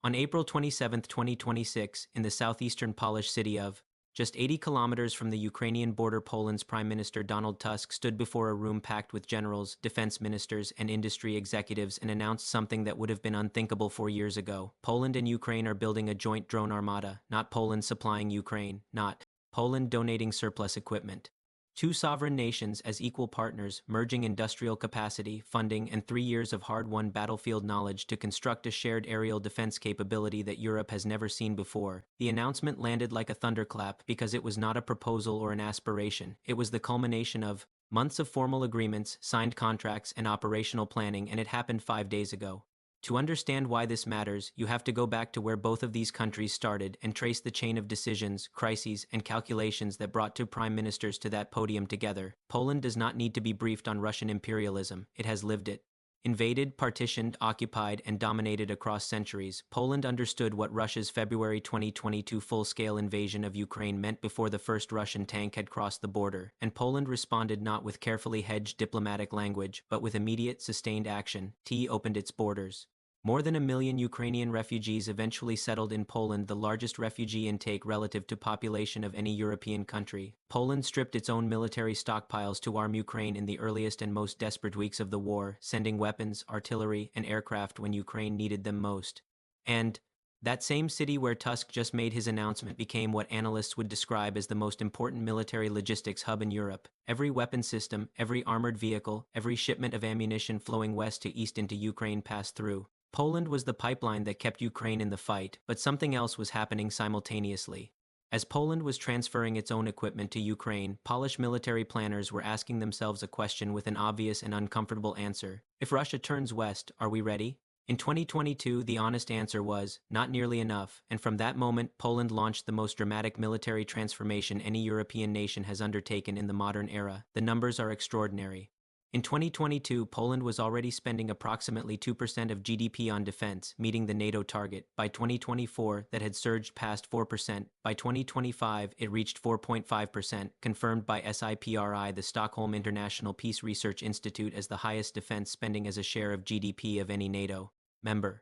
On April 27, 2026, in the southeastern Polish city of, just 80 kilometers from the Ukrainian border, Poland's Prime Minister Donald Tusk stood before a room packed with generals, defense ministers, and industry executives and announced something that would have been unthinkable 4 years ago. Poland and Ukraine are building a joint drone armada, not Poland supplying Ukraine, not Poland donating surplus equipment. Two sovereign nations as equal partners, merging industrial capacity, funding, and 3 years of hard-won battlefield knowledge to construct a shared aerial defense capability that Europe has never seen before. The announcement landed like a thunderclap because it was not a proposal or an aspiration. It was the culmination of months of formal agreements, signed contracts, and operational planning, and it happened 5 days ago. To understand why this matters, you have to go back to where both of these countries started and trace the chain of decisions, crises, and calculations that brought two prime ministers to that podium together. Poland does not need to be briefed on Russian imperialism. It has lived it. Invaded, partitioned, occupied, and dominated across centuries, Poland understood what Russia's February 2022 full-scale invasion of Ukraine meant before the first Russian tank had crossed the border, and Poland responded not with carefully hedged diplomatic language, but with immediate, sustained action. T opened its borders. More than 1 million Ukrainian refugees eventually settled in Poland, the largest refugee intake relative to population of any European country. Poland stripped its own military stockpiles to arm Ukraine in the earliest and most desperate weeks of the war, sending weapons, artillery, and aircraft when Ukraine needed them most. And that same city where Tusk just made his announcement became what analysts would describe as the most important military logistics hub in Europe. Every weapon system, every armored vehicle, every shipment of ammunition flowing west to east into Ukraine passed through. Poland was the pipeline that kept Ukraine in the fight, but something else was happening simultaneously. As Poland was transferring its own equipment to Ukraine, Polish military planners were asking themselves a question with an obvious and uncomfortable answer. If Russia turns west, are we ready? In 2022, the honest answer was, not nearly enough, and from that moment, Poland launched the most dramatic military transformation any European nation has undertaken in the modern era. The numbers are extraordinary. In 2022, Poland was already spending approximately 2% of GDP on defense, meeting the NATO target. By 2024, that had surged past 4%. By 2025, it reached 4.5%, confirmed by SIPRI, the Stockholm International Peace Research Institute, as the highest defense spending as a share of GDP of any NATO member.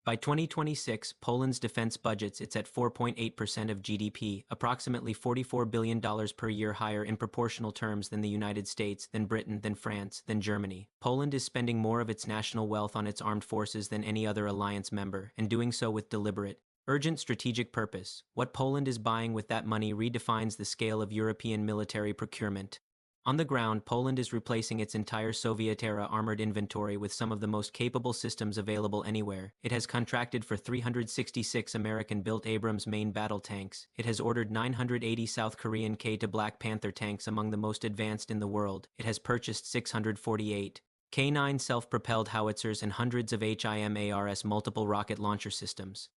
By 2026, Poland's defense budget sits at 4.8% of GDP, approximately $44 billion per year higher in proportional terms than the United States, than Britain, than France, than Germany. Poland is spending more of its national wealth on its armed forces than any other alliance member, and doing so with deliberate, urgent strategic purpose. What Poland is buying with that money redefines the scale of European military procurement. On the ground, Poland is replacing its entire Soviet-era armored inventory with some of the most capable systems available anywhere. It has contracted for 366 American-built Abrams main battle tanks. It has ordered 980 South Korean K-2 Black Panther tanks, among the most advanced in the world. It has purchased 648 K-9 self-propelled howitzers and hundreds of HIMARS multiple rocket launcher systems.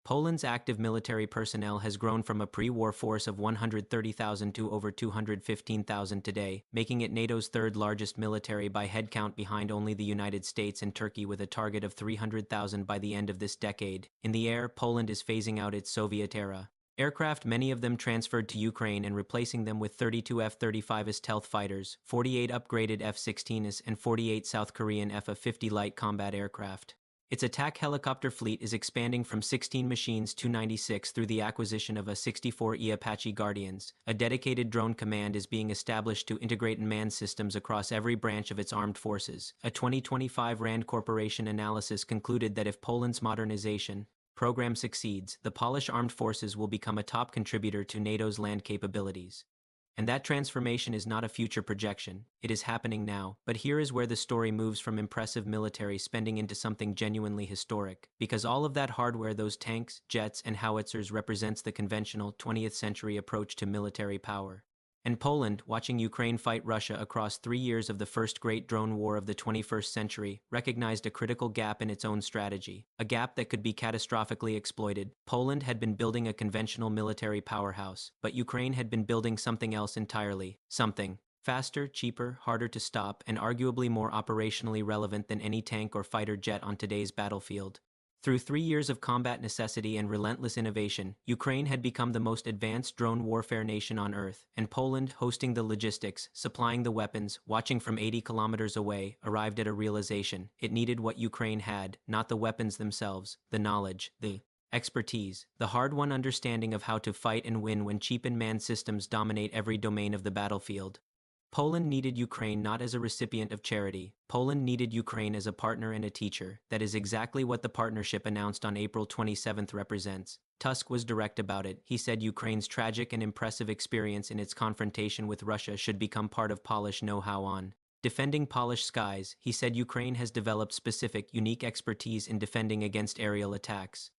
Poland's active military personnel has grown from a pre-war force of 130,000 to over 215,000 today, making it NATO's third largest military by headcount, behind only the United States and Turkey, with a target of 300,000 by the end of this decade. In the air, Poland is phasing out its Soviet-era aircraft, many of them transferred to Ukraine, and replacing them with 32 F-35 stealth fighters, 48 upgraded F-16s, and 48 South Korean F-50 light combat aircraft. Its attack helicopter fleet is expanding from 16 machines to 96 through the acquisition of a 64E Apache Guardians. A dedicated drone command is being established to integrate unmanned systems across every branch of its armed forces. A 2025 RAND Corporation analysis concluded that if Poland's modernization program succeeds, the Polish armed forces will become a top contributor to NATO's land capabilities. And that transformation is not a future projection, it is happening now. But here is where the story moves from impressive military spending into something genuinely historic. Because all of that hardware, those tanks, jets, and howitzers, represents the conventional 20th century approach to military power. And Poland, watching Ukraine fight Russia across 3 years of the first great drone war of the 21st century, recognized a critical gap in its own strategy, a gap that could be catastrophically exploited. Poland had been building a conventional military powerhouse, but Ukraine had been building something else entirely, something faster, cheaper, harder to stop, and arguably more operationally relevant than any tank or fighter jet on today's battlefield. Through 3 years of combat necessity and relentless innovation, Ukraine had become the most advanced drone warfare nation on Earth, and Poland, hosting the logistics, supplying the weapons, watching from 80 kilometers away, arrived at a realization. It needed what Ukraine had, not the weapons themselves, the knowledge, the expertise, the hard-won understanding of how to fight and win when cheap and manned systems dominate every domain of the battlefield. Poland needed Ukraine not as a recipient of charity. Poland needed Ukraine as a partner and a teacher. That is exactly what the partnership announced on April 27 represents. Tusk was direct about it. He said Ukraine's tragic and impressive experience in its confrontation with Russia should become part of Polish know-how on defending Polish skies. He said Ukraine has developed specific, unique expertise in defending against aerial attacks.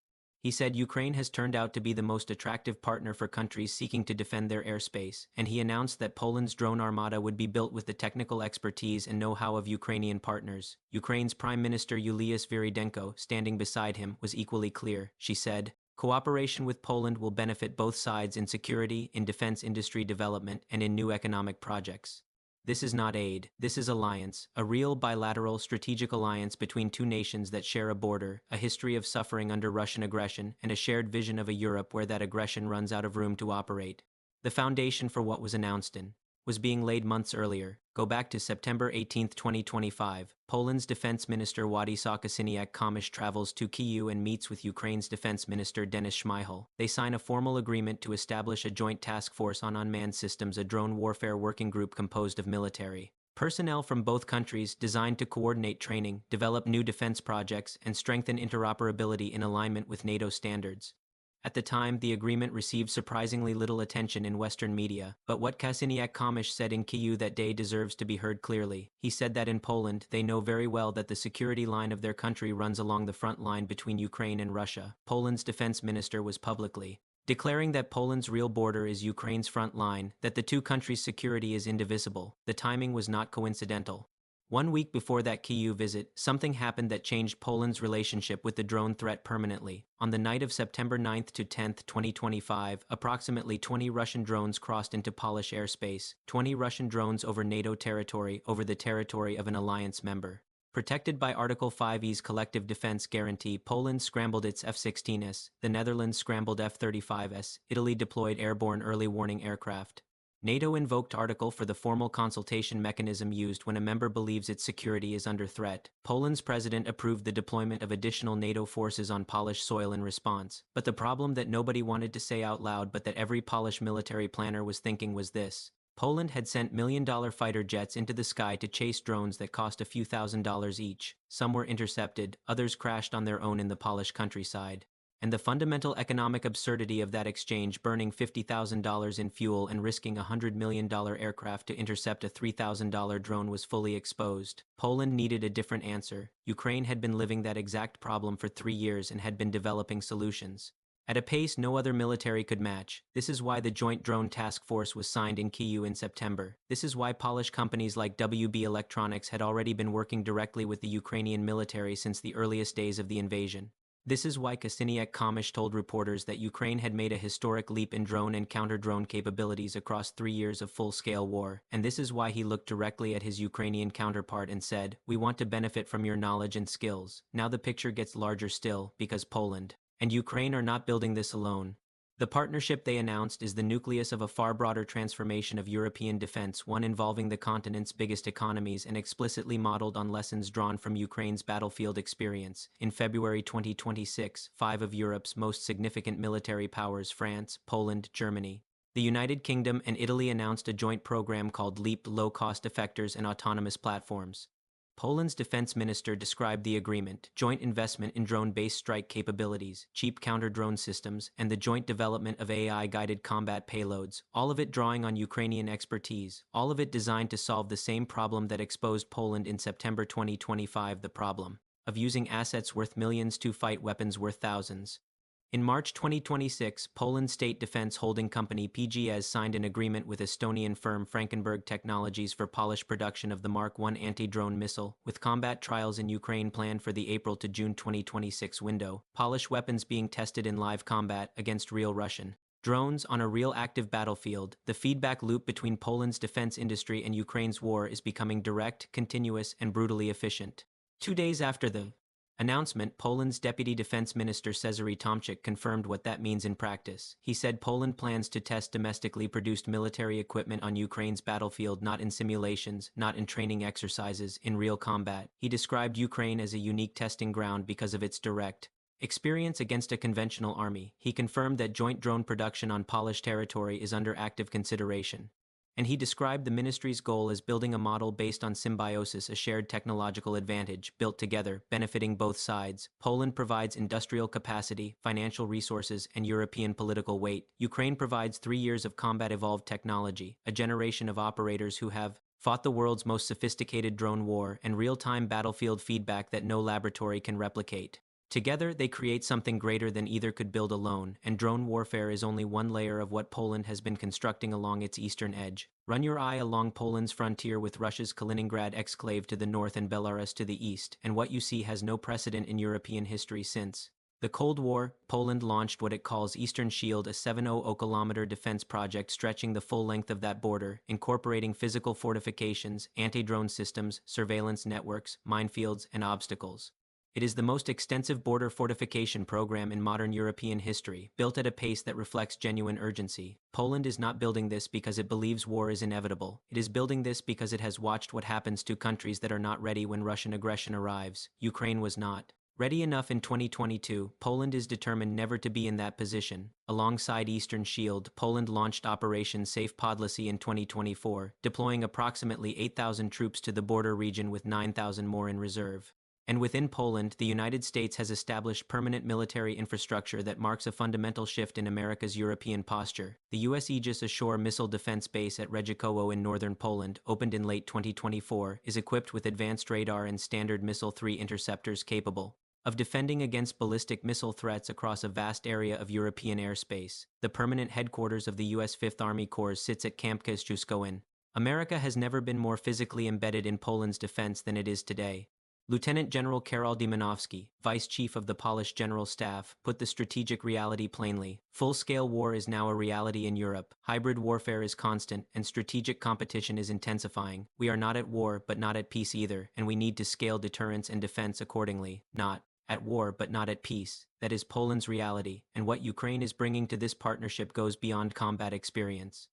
He said Ukraine has turned out to be the most attractive partner for countries seeking to defend their airspace, and he announced that Poland's drone armada would be built with the technical expertise and know-how of Ukrainian partners. Ukraine's Prime Minister Yulia Sviridenko, standing beside him, was equally clear. She said, "Cooperation with Poland will benefit both sides in security, in defense industry development, and in new economic projects. This is not aid, this is alliance, a real bilateral strategic alliance between two nations that share a border, a history of suffering under Russian aggression, and a shared vision of a Europe where that aggression runs out of room to operate." The foundation for what was announced was being laid months earlier. Go back to September 18, 2025. Poland's Defense Minister Władysław Kosiniak-Kamysz travels to Kyiv and meets with Ukraine's Defense Minister Denis Shmyhal. They sign a formal agreement to establish a joint task force on unmanned systems, a drone warfare working group composed of military personnel from both countries designed to coordinate training, develop new defense projects, and strengthen interoperability in alignment with NATO standards. At the time, the agreement received surprisingly little attention in Western media, but what Kosiniak-Kamysz said in Kyiv that day deserves to be heard clearly. He said that in Poland, they know very well that the security line of their country runs along the front line between Ukraine and Russia. Poland's defense minister was publicly declaring that Poland's real border is Ukraine's front line, that the two countries' security is indivisible. The timing was not coincidental. 1 week before that Kyiv visit, something happened that changed Poland's relationship with the drone threat permanently. On the night of September 9 to 10, 2025, approximately 20 Russian drones crossed into Polish airspace, 20 Russian drones over NATO territory, over the territory of an alliance member. Protected by Article 5E's collective defense guarantee, Poland scrambled its F-16s, the Netherlands scrambled F-35s, Italy deployed airborne early warning aircraft. NATO invoked Article for the formal consultation mechanism used when a member believes its security is under threat. Poland's president approved the deployment of additional NATO forces on Polish soil in response. But the problem that nobody wanted to say out loud but that every Polish military planner was thinking was this. Poland had sent million-dollar fighter jets into the sky to chase drones that cost a few $1,000s each. Some were intercepted, others crashed on their own in the Polish countryside. And the fundamental economic absurdity of that exchange, burning $50,000 in fuel and risking a $100 million aircraft to intercept a $3,000 drone, was fully exposed. Poland needed a different answer. Ukraine had been living that exact problem for 3 years and had been developing solutions at a pace no other military could match. This is why the Joint Drone Task Force was signed in Kyiv in September. This is why Polish companies like WB Electronics had already been working directly with the Ukrainian military since the earliest days of the invasion. This is why Kosiniak-Kamysz told reporters that Ukraine had made a historic leap in drone and counter-drone capabilities across 3 years of full-scale war. And this is why he looked directly at his Ukrainian counterpart and said, "We want to benefit from your knowledge and skills." Now the picture gets larger still, because Poland and Ukraine are not building this alone. The partnership they announced is the nucleus of a far broader transformation of European defense, one involving the continent's biggest economies and explicitly modeled on lessons drawn from Ukraine's battlefield experience. In February 2026, 5 of Europe's most significant military powers, France, Poland, Germany, the United Kingdom, and Italy, announced a joint program called LEAP, Low-Cost Effectors and Autonomous Platforms. Poland's defense minister described the agreement: joint investment in drone-based strike capabilities, cheap counter-drone systems, and the joint development of AI-guided combat payloads, all of it drawing on Ukrainian expertise, all of it designed to solve the same problem that exposed Poland in September 2025, the problem of using assets worth millions to fight weapons worth thousands. In March 2026, Poland's state defense holding company PGS signed an agreement with Estonian firm Frankenberg Technologies for Polish production of the Mark I anti-drone missile, with combat trials in Ukraine planned for the April to June 2026 window. Polish weapons being tested in live combat against real Russian drones on a real active battlefield. The feedback loop between Poland's defense industry and Ukraine's war is becoming direct, continuous, and brutally efficient. 2 days after the announcement, Poland's Deputy Defense Minister Cezary Tomczyk confirmed what that means in practice. He said Poland plans to test domestically produced military equipment on Ukraine's battlefield, not in simulations, not in training exercises, in real combat. He described Ukraine as a unique testing ground because of its direct experience against a conventional army. He confirmed that joint drone production on Polish territory is under active consideration. And he described the ministry's goal as building a model based on symbiosis, a shared technological advantage, built together, benefiting both sides. Poland provides industrial capacity, financial resources, and European political weight. Ukraine provides 3 years of combat-evolved technology, a generation of operators who have fought the world's most sophisticated drone war, and real-time battlefield feedback that no laboratory can replicate. Together, they create something greater than either could build alone, and drone warfare is only one layer of what Poland has been constructing along its eastern edge. Run your eye along Poland's frontier with Russia's Kaliningrad exclave to the north and Belarus to the east, and what you see has no precedent in European history since the Cold War. Poland launched what it calls Eastern Shield, a 700-kilometer defense project stretching the full length of that border, incorporating physical fortifications, anti-drone systems, surveillance networks, minefields, and obstacles. It is the most extensive border fortification program in modern European history, built at a pace that reflects genuine urgency. Poland is not building this because it believes war is inevitable. It is building this because it has watched what happens to countries that are not ready when Russian aggression arrives. Ukraine was not ready enough in 2022. Poland is determined never to be in that position. Alongside Eastern Shield, Poland launched Operation Safe Podlasie in 2024, deploying approximately 8,000 troops to the border region with 9,000 more in reserve. And within Poland, the United States has established permanent military infrastructure that marks a fundamental shift in America's European posture. The U.S. Aegis Ashore Missile Defense Base at Rzeszów in northern Poland, opened in late 2024, is equipped with advanced radar and Standard Missile-3 interceptors capable of defending against ballistic missile threats across a vast area of European airspace. The permanent headquarters of the U.S. Fifth Army Corps sits at Camp Kościuszko. America has never been more physically embedded in Poland's defense than it is today. Lieutenant General Karol Dymowski, Vice Chief of the Polish General Staff, put the strategic reality plainly. Full-scale war is now a reality in Europe. Hybrid warfare is constant, and strategic competition is intensifying. We are not at war, but not at peace either, and we need to scale deterrence and defense accordingly. Not at war, but not at peace. That is Poland's reality, and what Ukraine is bringing to this partnership goes beyond combat experience.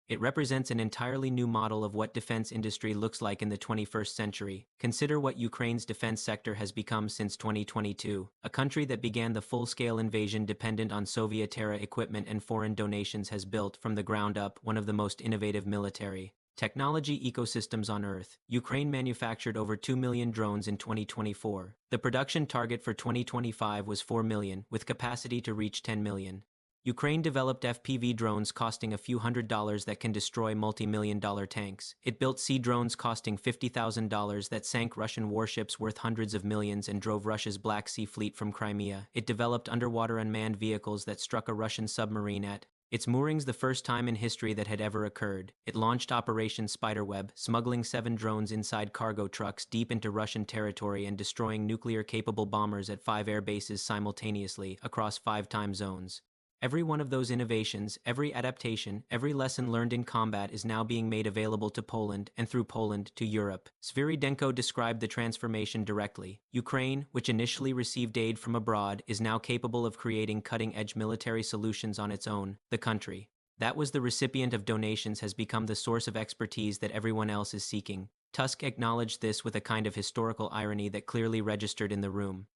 It represents an entirely new model of what defense industry looks like in the 21st century. Consider what Ukraine's defense sector has become since 2022. A country that began the full-scale invasion dependent on Soviet-era equipment and foreign donations has built, from the ground up, one of the most innovative military technology ecosystems on Earth. Ukraine manufactured over 2 million drones in 2024. The production target for 2025 was 4 million, with capacity to reach 10 million. Ukraine developed FPV drones costing a few $100s that can destroy multi-million-dollar tanks. It built sea drones costing $50,000 that sank Russian warships worth hundreds of millions and drove Russia's Black Sea Fleet from Crimea. It developed underwater unmanned vehicles that struck a Russian submarine at its moorings, the first time in history that had ever occurred. It launched Operation Spiderweb, smuggling 7 drones inside cargo trucks deep into Russian territory and destroying nuclear-capable bombers at 5 air bases simultaneously, across 5 time zones. Every one of those innovations, every adaptation, every lesson learned in combat is now being made available to Poland, and through Poland, to Europe. Sviridенko described the transformation directly. Ukraine, which initially received aid from abroad, is now capable of creating cutting-edge military solutions on its own. The country that was the recipient of donations has become the source of expertise that everyone else is seeking. Tusk acknowledged this with a kind of historical irony that clearly registered in the room.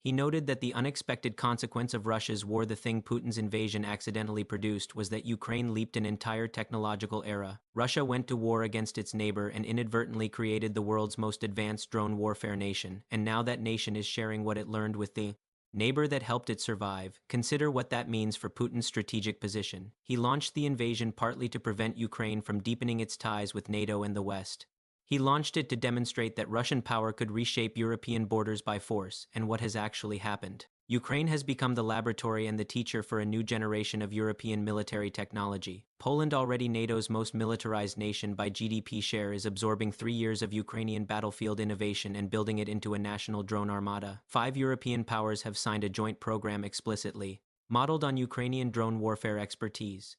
He noted that the unexpected consequence of Russia's war, the thing Putin's invasion accidentally produced, was that Ukraine leaped an entire technological era. Russia went to war against its neighbor and inadvertently created the world's most advanced drone warfare nation, and now that nation is sharing what it learned with the neighbor that helped it survive. Consider what that means for Putin's strategic position. He launched the invasion partly to prevent Ukraine from deepening its ties with NATO and the West. He launched it to demonstrate that Russian power could reshape European borders by force, and what has actually happened. Ukraine has become the laboratory and the teacher for a new generation of European military technology. Poland, already NATO's most militarized nation by GDP share, is absorbing 3 years of Ukrainian battlefield innovation and building it into a national drone armada. 5 European powers have signed a joint program explicitly modeled on Ukrainian drone warfare expertise.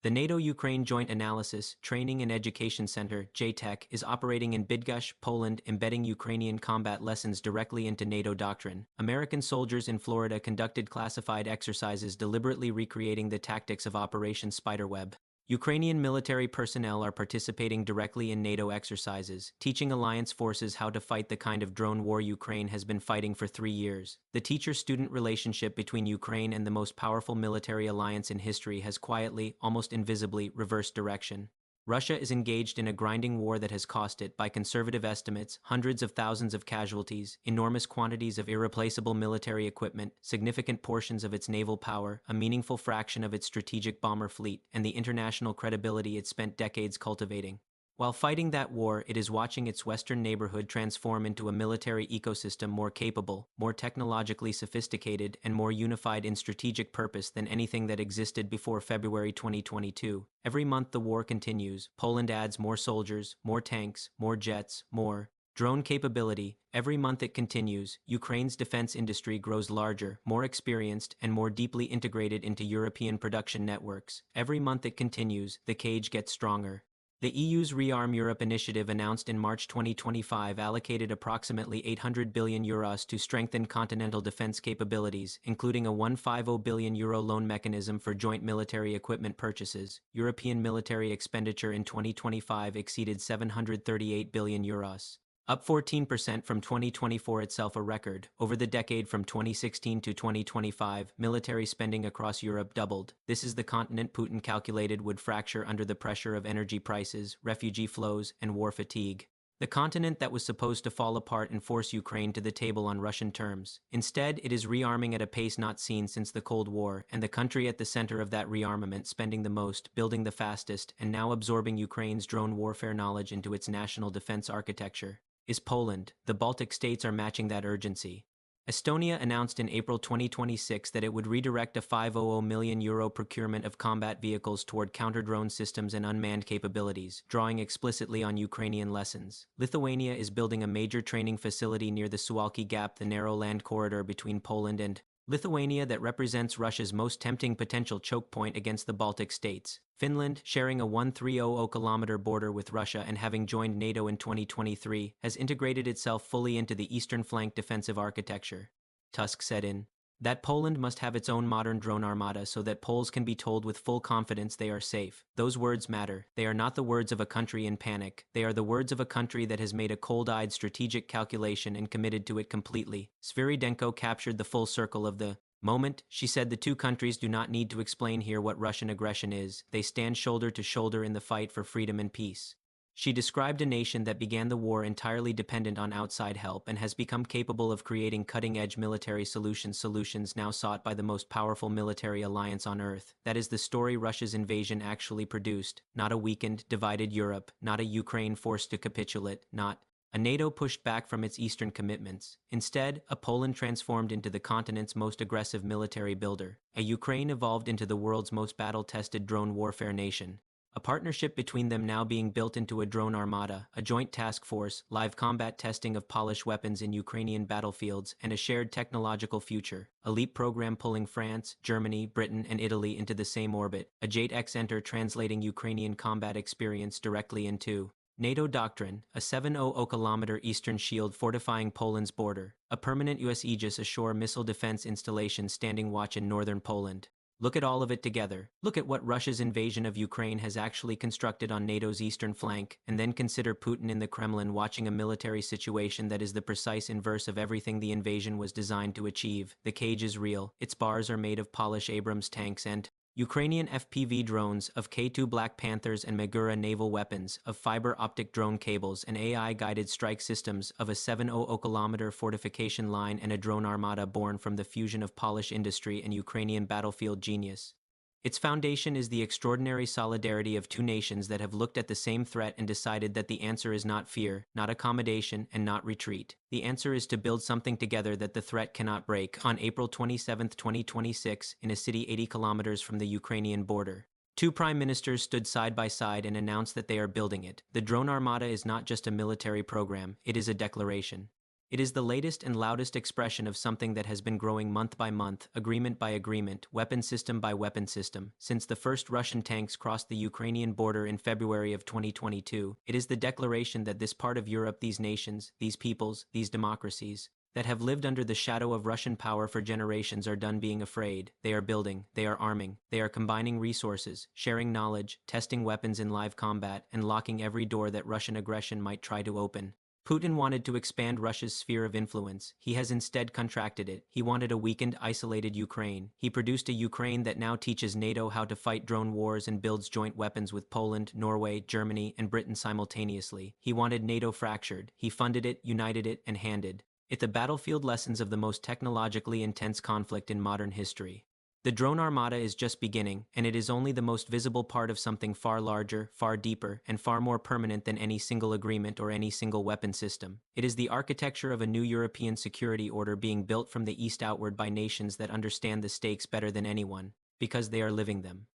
The NATO-Ukraine Joint Analysis, Training and Education Center, JTEC, is operating in Bydgoszcz, Poland, embedding Ukrainian combat lessons directly into NATO doctrine. American soldiers in Florida conducted classified exercises deliberately recreating the tactics of Operation Spiderweb. Ukrainian military personnel are participating directly in NATO exercises, teaching alliance forces how to fight the kind of drone war Ukraine has been fighting for 3 years. The teacher-student relationship between Ukraine and the most powerful military alliance in history has quietly, almost invisibly, reversed direction. Russia is engaged in a grinding war that has cost it, by conservative estimates, hundreds of thousands of casualties, enormous quantities of irreplaceable military equipment, significant portions of its naval power, a meaningful fraction of its strategic bomber fleet, and the international credibility it spent decades cultivating. While fighting that war, it is watching its western neighborhood transform into a military ecosystem more capable, more technologically sophisticated, and more unified in strategic purpose than anything that existed before February 2022. Every month the war continues. Poland adds more soldiers, more tanks, more jets, more drone capability. Every month it continues. Ukraine's defense industry grows larger, more experienced, and more deeply integrated into European production networks. Every month it continues. The cage gets stronger. The EU's Rearm Europe initiative announced in March 2025 allocated approximately €800 billion to strengthen continental defense capabilities, including a €150 billion loan mechanism for joint military equipment purchases. European military expenditure in 2025 exceeded €738 billion. Up 14% from 2024, itself a record. Over the decade from 2016 to 2025, military spending across Europe doubled. This is the continent Putin calculated would fracture under the pressure of energy prices, refugee flows, and war fatigue. The continent that was supposed to fall apart and force Ukraine to the table on Russian terms. Instead, it is rearming at a pace not seen since the Cold War, and the country at the center of that rearmament, spending the most, building the fastest, and now absorbing Ukraine's drone warfare knowledge into its national defense architecture, is Poland. The Baltic states are matching that urgency. Estonia announced in April 2026 that it would redirect a €500 million procurement of combat vehicles toward counter-drone systems and unmanned capabilities, drawing explicitly on Ukrainian lessons. Lithuania is building a major training facility near the Suwalki Gap, the narrow land corridor between Poland and Lithuania that represents Russia's most tempting potential choke point against the Baltic states. Finland, sharing a 130-kilometer border with Russia and having joined NATO in 2023, has integrated itself fully into the eastern flank defensive architecture. Tusk said in that Poland must have its own modern drone armada so that Poles can be told with full confidence they are safe. Those words matter. They are not the words of a country in panic. They are the words of a country that has made a cold-eyed strategic calculation and committed to it completely. Sviridenko captured the full circle of the moment. She said the two countries do not need to explain here what Russian aggression is. They stand shoulder to shoulder in the fight for freedom and peace. She described a nation that began the war entirely dependent on outside help and has become capable of creating cutting-edge military solutions now sought by the most powerful military alliance on Earth. That is the story Russia's invasion actually produced. Not a weakened, divided Europe, not a Ukraine forced to capitulate, not a NATO pushed back from its eastern commitments. Instead, a Poland transformed into the continent's most aggressive military builder. A Ukraine evolved into the world's most battle-tested drone warfare nation. A partnership between them now being built into a drone armada, a joint task force, live combat testing of polished weapons in Ukrainian battlefields, and a shared technological future. A LEAP program pulling France, Germany, Britain, and Italy into the same orbit. A JTEC Center translating Ukrainian combat experience directly into NATO doctrine, a 700-kilometer eastern shield fortifying Poland's border. A permanent U.S. Aegis ashore missile defense installation standing watch in northern Poland. Look at all of it together. Look at what Russia's invasion of Ukraine has actually constructed on NATO's eastern flank, and then consider Putin in the Kremlin watching a military situation that is the precise inverse of everything the invasion was designed to achieve. The cage is real. Its bars are made of polished Abrams tanks and Ukrainian FPV drones, of K2 Black Panthers and Magura naval weapons, of fiber optic drone cables and AI-guided strike systems, of a 700-kilometer fortification line and a drone armada born from the fusion of Polish industry and Ukrainian battlefield genius. Its foundation is the extraordinary solidarity of two nations that have looked at the same threat and decided that the answer is not fear, not accommodation, and not retreat. The answer is to build something together that the threat cannot break. On April 27, 2026, in a city 80 kilometers from the Ukrainian border, two prime ministers stood side by side and announced that they are building it. The drone armada is not just a military program, it is a declaration. It is the latest and loudest expression of something that has been growing month by month, agreement by agreement, weapon system by weapon system, since the first Russian tanks crossed the Ukrainian border in February of 2022. It is the declaration that this part of Europe, these nations, these peoples, these democracies, that have lived under the shadow of Russian power for generations are done being afraid. They are building, they are arming, they are combining resources, sharing knowledge, testing weapons in live combat, and locking every door that Russian aggression might try to open. Putin wanted to expand Russia's sphere of influence. He has instead contracted it. He wanted a weakened, isolated Ukraine. He produced a Ukraine that now teaches NATO how to fight drone wars and builds joint weapons with Poland, Norway, Germany, and Britain simultaneously. He wanted NATO fractured. He funded it, united it, and handed it the battlefield lessons of the most technologically intense conflict in modern history. The drone armada is just beginning, and it is only the most visible part of something far larger, far deeper, and far more permanent than any single agreement or any single weapon system. It is the architecture of a new European security order being built from the east outward by nations that understand the stakes better than anyone, because they are living them.